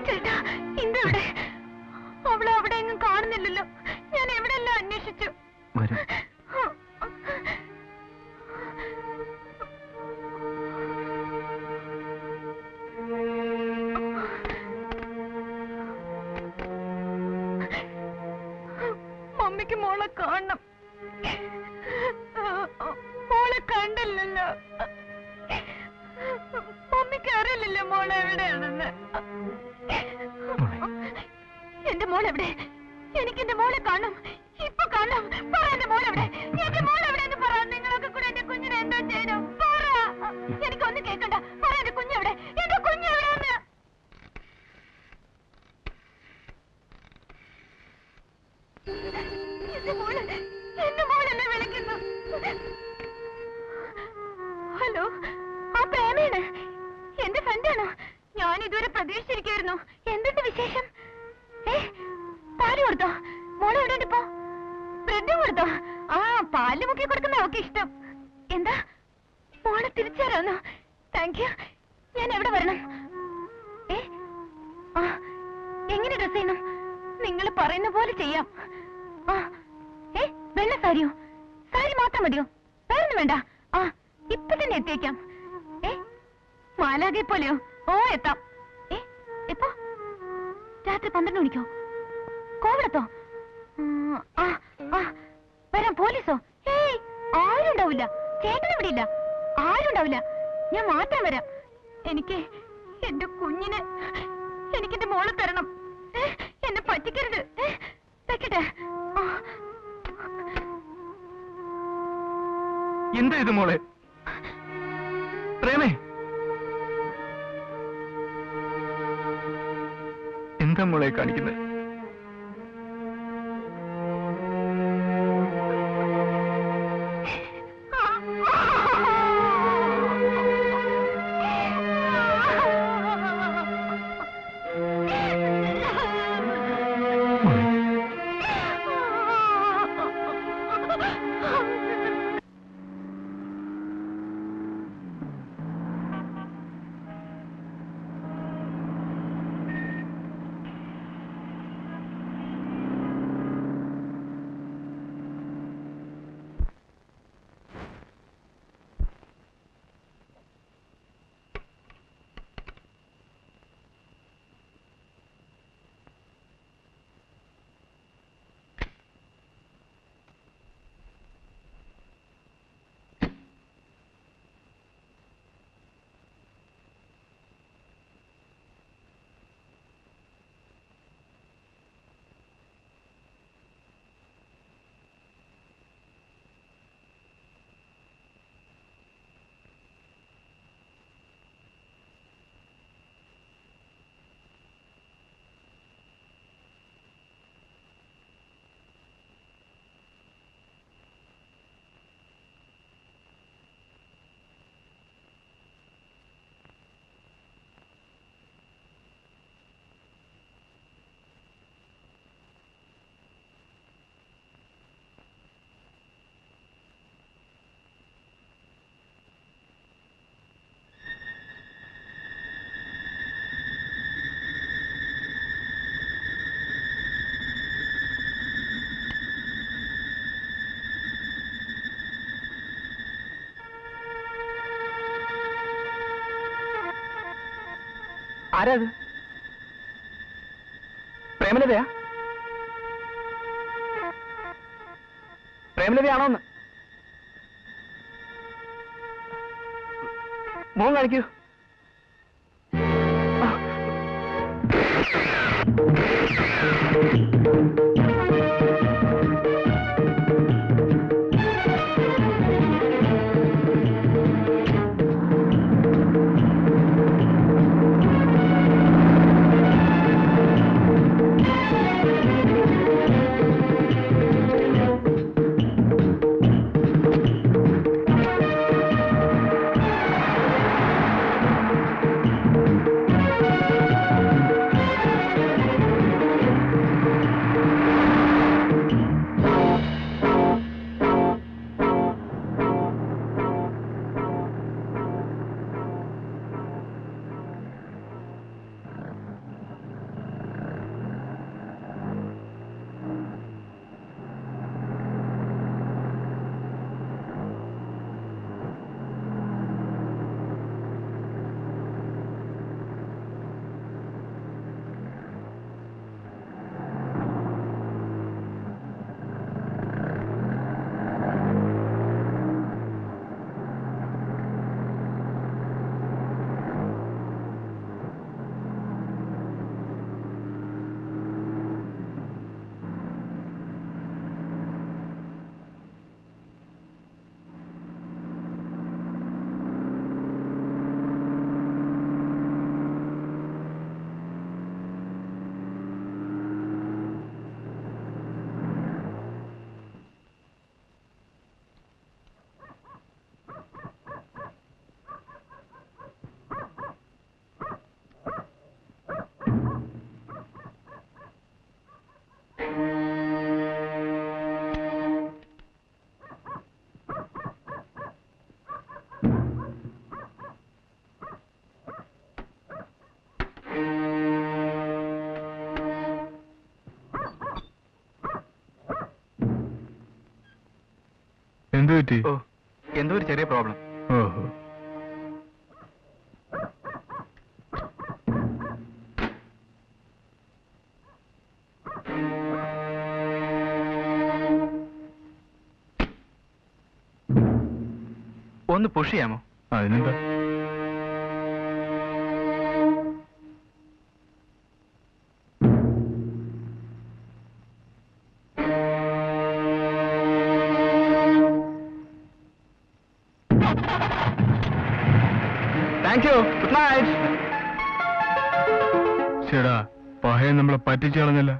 ചേട്ടാ, ഇന്ദെവിടെ? അവളെ അവിടെ എങ്ങും കാണുന്നില്ലല്ലോ. ഞാൻ എവിടെയെല്ലാം അന്വേഷിച്ചു. മമ്മിക്ക് മോളെ കാണണം. മോളെ കണ്ടില്ലല്ലോ. മമ്മിക്ക് അറിയില്ലല്ലോ മോളെ എവിടെയാണെന്ന്. എന്റെ മോളെവിടെ? എനിക്ക് എന്റെ മോളെ കാണണം. ഇപ്പൊ കാണണം. പറ, എന്റെ മോളെവിടെ? എന്റെ മോളെവിടെ എന്ന് പറ. നിങ്ങളൊക്കെ കൂടെ എന്റെ കുഞ്ഞിനെ എന്തോ ചെയ്യണം. പറ. എനിക്കൊന്നും കേൾക്കണ്ട. പറ, എന്റെ കുഞ്ഞെവിടെ? എന്റെ കുഞ്ഞെവിടെന്ന്? എന്റെ മോൾ എന്നെ വിളിക്കുന്നു. ഹലോ, ആ പ്രേമയാണ്. എന്റെ ഫ്രണ്ടാണോ? ഞാൻ ഇതുവരെ പ്രതീക്ഷിച്ചിരിക്കുന്നു. എന്തുണ്ട് വിശേഷം? പാല് കൊടുത്തോ? മോളെ എവിടെ ഇപ്പോ? ബ്രെഡും കൊടുത്തോ? ആ, പാല് മുക്കി കൊടുക്കുന്ന അവൾക്ക് ഇഷ്ടം. എന്താ മോളെ തിരിച്ചുതരാന്നോ? Thank you. ഞാൻ എവിടെ വരണം? എങ്ങനെ ഡ്രസ് ചെയ്യണം? നിങ്ങൾ പറയുന്ന പോലെ ചെയ്യാം. വെള്ള സാരിയോ? സാരി മാത്രം മതിയോ? വേറൊന്നും വേണ്ട. ഇപ്പൊ തന്നെ എത്തിയേക്കാം. മാലാകെ പോലെയോ? ഓ, എത്താം. എപ്പോ? രാത്രി 12 മണിക്കോ? കോവിടത്തോ? വരാം. പോലീസോ? ആരും ഉണ്ടാവില്ല. ചേട്ടൻ ഇവിടെ ഇല്ല. ആരും ഉണ്ടാവില്ല. ഞാൻ മാത്രം വരാം. എനിക്ക് എന്റെ കുഞ്ഞിനെ, എനിക്കെന്റെ മോളെ തരണം. എന്നെ പറ്റിക്കരുത്. വെക്കട്ടെ. എന്താ ഇത് മോളെ? പ്രേമേ, എന്താ മോളെ കാണിക്കുന്നത്? ആരാത്? പ്രേമലതയാ? പ്രേമലതയാണോന്ന് മോൻ കാണിക്കൂ. എന്ത് പറ്റി? ഓ, എന്തോ ഒരു ചെറിയ പ്രോബ്ലം. ഓഹോ. ഒന്ന് പുഷ് ചെയ്യാമോ? അതിനെന്താ? Thank you. Good night. ചേടാ, പഹയെ നമ്മളെ പറ്റിച്ചു കളഞ്ഞല്ല.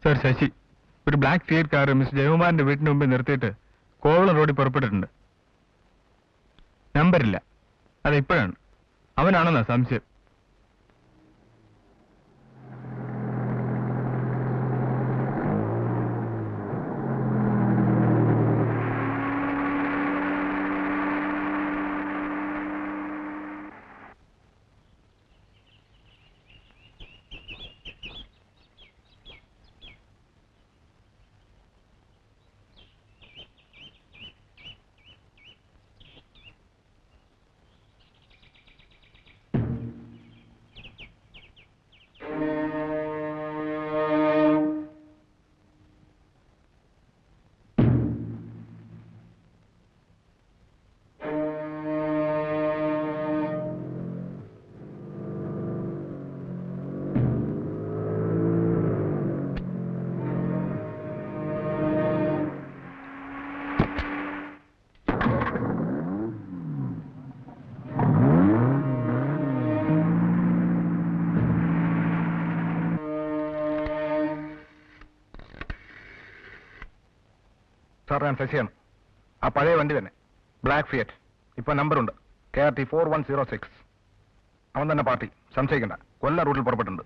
സർ, ശശി ഒരു ബ്ലാക്ക് ഫിയറ്റ് കാർ മിസ് ജയകുമാറിന്റെ വീട്ടിന് മുമ്പിൽ നിർത്തിയിട്ട് കോവളം റോഡിൽ പുറപ്പെട്ടിട്ടുണ്ട്. നമ്പരില്ല. അത് ഇപ്പോഴാണ്. അവനാണെന്നാ സംശയം. സാർ, ഞാൻ ശശിയാണ്. ആ പഴയ വണ്ടി തന്നെ, ബ്ലാക്ക് ഫിയറ്റ്. ഇപ്പൊ നമ്പറുണ്ട്, KRT 4106. അവൻ തന്നെ പാർട്ടി, സംശയിക്കണ്ട. കൊല്ലം റൂട്ടിൽ പുറപ്പെട്ടുണ്ട്.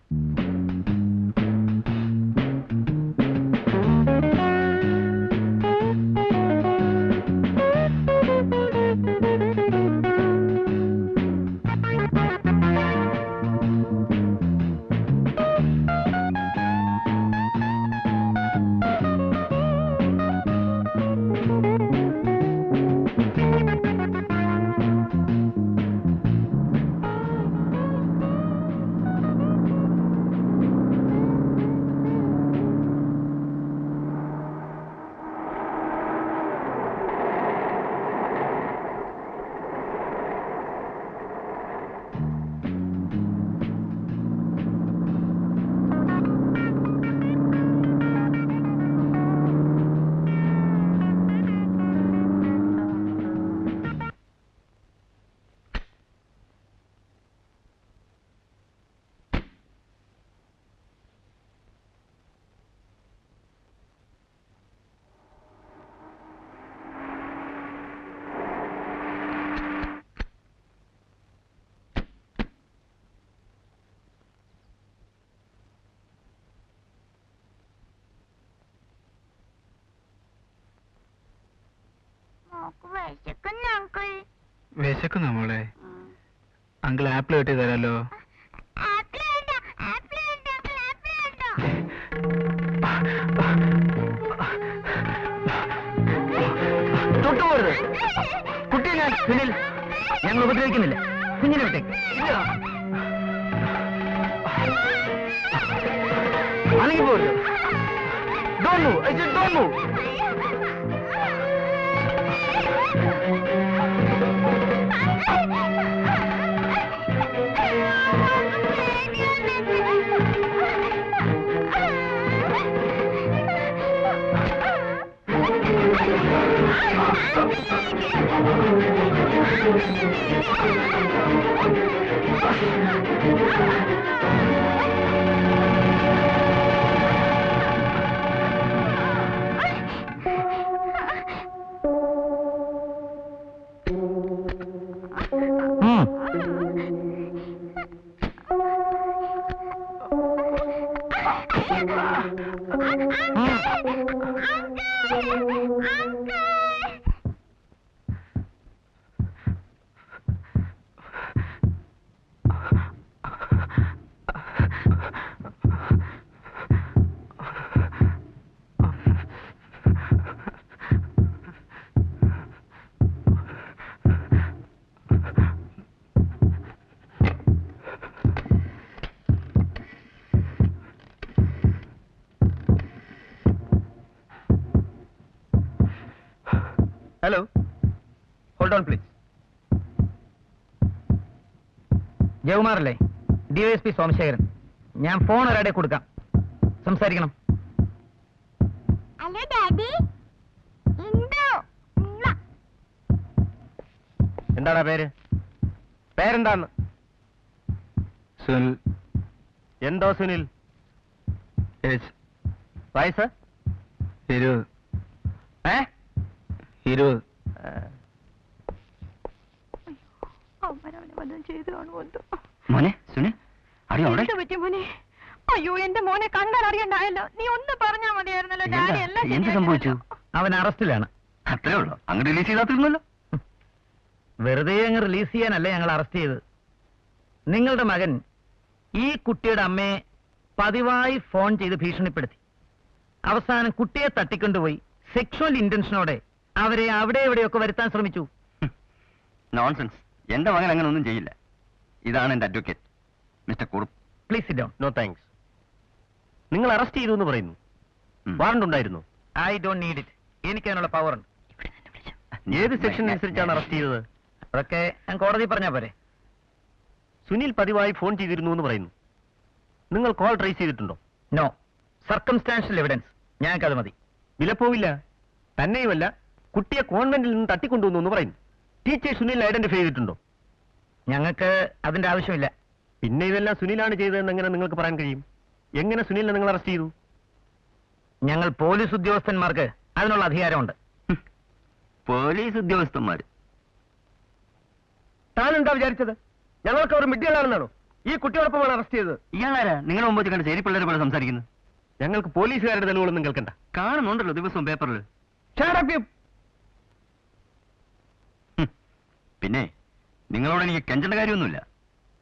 വിശക്കുന്നു മോളെ. അങ്കിൾ ആപ്പിൾ കെട്ടി തരാലോ. തൊട്ടുപോരുത് കുട്ടിയെ. ഞാൻ പിന്നിൽ ഞങ്ങൾ ഉപദ്രവിക്കുന്നില്ല. കുഞ്ഞിനെ വിട്ടേക്ക്. അനങ്ങി പോരുത്. Don't move. I said don't move. Hello, hold on please. ജയകുമാറല്ലേ? DYSP സോമശേഖരൻ. ഞാൻ ഫോൺ ഒരാടെ കൊടുക്കാം, സംസാരിക്കണം. Hello daddy. എന്താടാ പേര്? പേരെന്താന്ന്? സുനിൽ. എന്തോ സുനിൽ? വയസ്സ്? 20. 20. മോനെ സുനിൽ, അറിയോ അവിടെ? മോനെ, അയ്യോ എന്റെ മോനെ കണ്ടാൽ അറിയണ്ടായല്ലോ. നീ ഒന്ന് പറഞ്ഞാ മതിയായിരുന്നല്ലോ. ഡാഡി എല്ലാം എന്ത് സംഭവിച്ചു? അവൻ അറസ്റ്റിലാണ്. അത്രേ ഉള്ളൂ. അങ്ങ് റിലീസ് ചെയ്താത്തിരുന്നല്ലോ. വെറുതെ അങ്ങ് റിലീസ് ചെയ്യാനല്ലേ ഞങ്ങൾ അറസ്റ്റ് ചെയ്തത്. നിങ്ങളുടെ മകൻ ഈ കുട്ടിയുടെ അമ്മയെ പതിവായി ഫോൺ ചെയ്ത് ഭീഷണിപ്പെടുത്തി. അവസാനം കുട്ടിയെ തട്ടിക്കൊണ്ടുപോയി സെക്ഷുവൽ ഇന്റൻഷനോടെ അവരെ അവിടെ എവിടെയൊക്കെ വരുത്താൻ ശ്രമിച്ചു. നോൺസെൻസ്. എന്റെ മകൻ അങ്ങനെ ഒന്നും ചെയ്യില്ല. ഇതാണ് എന്റെ advocate mister Kurup. Please sit down. No thanks. നിങ്ങൾ അറസ്റ്റ് ചെയ്തു എന്ന് പറയുന്നു. വാറണ്ട് ഉണ്ടായിരുന്നു? I don't need it. എനിക്ക് അതിനുള്ള പവർ ഉണ്ട്. ഏത് സെക്ഷൻ അനുസരിച്ചാണ് അറസ്റ്റ് ചെയ്തത്? അതൊക്കെ ഞാൻ കോടതി പറഞ്ഞാ പോരെ. സുനിൽ പതിവായി ഫോൺ ചെയ്തിരുന്നു എന്ന് പറയുന്നു. നിങ്ങൾ കോൾ ട്രേസ് ചെയ്തിട്ടുണ്ടോ? നോ. Circumstantial evidence. ഞങ്ങൾക്കത് മതി. വിലപ്പോവില്ല. തന്നെയുമല്ല, കുട്ടിയെ കോൺവെന്റിൽ നിന്ന് തട്ടിക്കൊണ്ടുവന്നു എന്ന് പറയുന്നു. ടീച്ചർ സുനിൽ ഐഡന്റിഫൈ ചെയ്തിട്ടുണ്ടോ? ഞങ്ങൾക്ക് അതിന്റെ ആവശ്യമില്ല. പിന്നെ ഇതെല്ലാം സുനിലാണ് ചെയ്തതെന്ന് എങ്ങനെ നിങ്ങൾക്ക് പറയാൻ കഴിയും? എങ്ങനെ സുനിലിനെ നിങ്ങൾ അറസ്റ്റ് ചെയ്തു? ഞങ്ങൾ പോലീസ് ഉദ്യോഗസ്ഥന്മാർക്ക് അതിനുള്ള അധികാരമുണ്ട്. പോലീസ് ഉദ്യോഗസ്ഥന്മാർ? താനെന്താ വിചാരിച്ചത്? ഞങ്ങൾക്ക് അവർ മിഡ്ഡികളാണെന്നാണോ ഈ കുട്ടിയോടൊപ്പമാണ് അറസ്റ്റ് ചെയ്തത്? ഇയാളാരാ നിങ്ങളുടെ മുമ്പ് കണ്ട് ശരി പിള്ളേരെ പോലെ സംസാരിക്കുന്നത്? ഞങ്ങൾക്ക് പോലീസുകാരുടെ തെളിവുകളൊന്നും കേൾക്കണ്ട. കാണുന്നുണ്ടല്ലോ ദിവസവും പേപ്പറിൽ. പിന്നെ നിങ്ങളോട് എനിക്ക് കെഞ്ചേണ്ട കാര്യമൊന്നുമില്ല.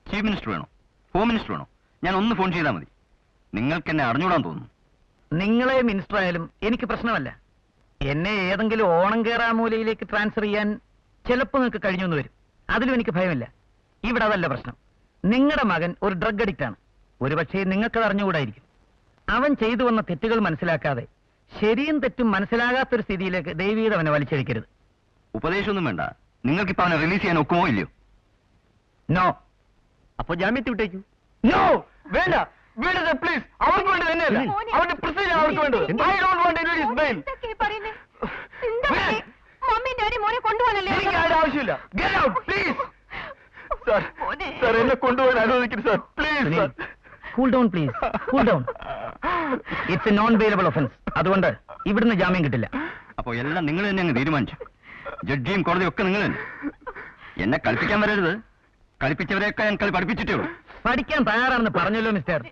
ചീഫ് മിനിസ്റ്റർ വേണോ, ഹോം മിനിസ്റ്റർ വേണോ, ഞാൻ ഒന്ന് ഫോൺ ചെയ്താൽ മതി. നിങ്ങൾക്ക് എന്നെ അറിഞ്ഞൂടാൻ തോന്നുന്നു. നിങ്ങളെ മിനിസ്റ്റർ ആയാലും എനിക്ക് പ്രശ്നമല്ല. എന്നെ ഏതെങ്കിലും ഓണം കേറാമൂലയിലേക്ക് ട്രാൻസ്ഫർ ചെയ്യാൻ ചിലപ്പോൾ നിങ്ങൾക്ക് കഴിഞ്ഞു എന്ന് വരും. അതിലും എനിക്ക് ഭയമില്ല. ഇവിടെ അതല്ല പ്രശ്നം. നിങ്ങളുടെ മകൻ ഒരു ഡ്രഗ് അഡിക്റ്റ് ആണ്. ഒരുപക്ഷേ നിങ്ങൾക്കത് അറിഞ്ഞുകൂടായിരിക്കും. അവൻ ചെയ്തു വന്ന തെറ്റുകൾ മനസ്സിലാക്കാതെ ശരിയും തെറ്റും മനസ്സിലാകാത്തൊരു സ്ഥിതിയിലേക്ക് ദൈവീത അവനെ വലിച്ചഴിക്കരുത്. ഉപദേശമൊന്നും വേണ്ട. നിങ്ങൾക്കിപ്പോ അവനെ റിലീസ് ചെയ്യാൻ ഒക്കുമോ ഇല്ലയോ? നോ. അപ്പൊ ജാമ്യത്തിൽ വിട്ടേക്കൂ. നോ, വേണ്ട. വീടത് പ്ലീസ്. അവർക്ക് വേണ്ടി തന്നെയല്ല, അവന്റെ പ്രസിഡന്റ് അവർക്ക് വേണ്ടത്. I don't want anybody's bail. എനിക്ക് ആരുടെ ആവശ്യമില്ല. Get out please. സർ എന്നെ കൊണ്ടുപോകാൻ അനുവദിക്കരുത് sir, please sir. Cool down please, cool down. It's A non bailable offence. അതുകൊണ്ട് ഇവിടുന്ന് ജാമ്യം കിട്ടില്ല. അപ്പോ എല്ലാം നിങ്ങൾ തന്നെ അങ്ങ് തീരുമാനിച്ചു. ജഡ്ജിയും കോടതിയും ഒക്കെ നിങ്ങൾ തന്നെ. എന്നെ കളിപ്പിക്കാൻ വരരുത്. കളിപ്പിച്ചവരെയൊക്കെ ഞാൻ കളി പഠിപ്പിച്ചിട്ടേ ഉള്ളൂ. പഠിക്കാൻ തയ്യാറാണെന്ന് പറഞ്ഞല്ലോ മിസ്റ്റർ.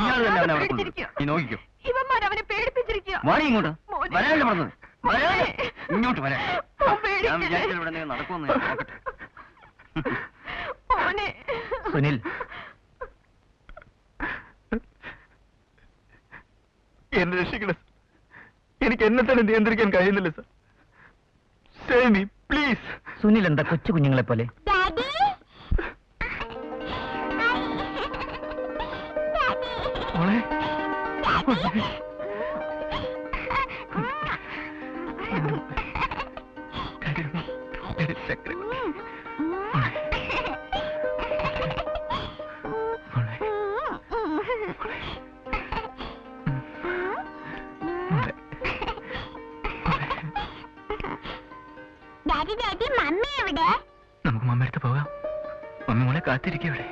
ഇയാൾ തന്നെ അവനെ അവിടെ കൊണ്ടുവരും. നീ നോക്കിക്കോ. ഇവന്മാരവനെ പേടിപ്പിച്ചിരിക്കുക. വാടി ഇങ്ങോട്ട്. വരാനല്ലേ പറഞ്ഞത്? ഇങ്ങോട്ട് വരാൻ. ഞാൻ വിചാരിച്ചത് ഇവിടെ നടക്കുമെന്ന് നോക്കട്ടെ. സുനിൽ, എന്നെ രക്ഷിക്കണം. എനിക്ക് എന്നെ തന്നെ നിയന്ത്രിക്കാൻ കഴിയുന്നില്ല sir. Save me please. Sunil എന്താ കൊച്ചു കുഞ്ഞുങ്ങളെ പോലെ? മമ്മി എവിടെ? നമുക്ക് മമ്മടുത്ത് പോകാം. മമ്മി മോളെ കാത്തിരിക്കും ഇവിടെ.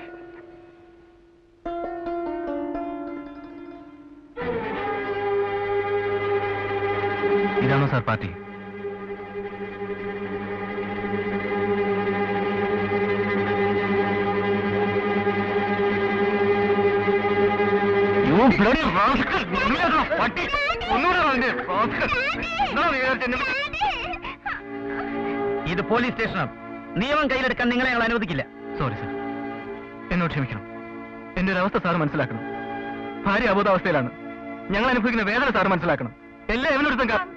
ഇതാണോ സാർ പാർട്ടി? ഇത് പോലീസ് സ്റ്റേഷനാണ്. നിയമം കയ്യിലെടുക്കാൻ നിങ്ങളെ ഞങ്ങൾ അനുവദിക്കില്ല. സോറി സർ, എന്നോട് ക്ഷമിക്കണം. എന്റെ ഒരു അവസ്ഥ സാറ് മനസ്സിലാക്കണം. ഭാര്യ അബോധാവസ്ഥയിലാണ്. ഞങ്ങൾ അനുഭവിക്കുന്ന വേദന സാറ് മനസ്സിലാക്കണം. എല്ലാം എവനൊരുത്തം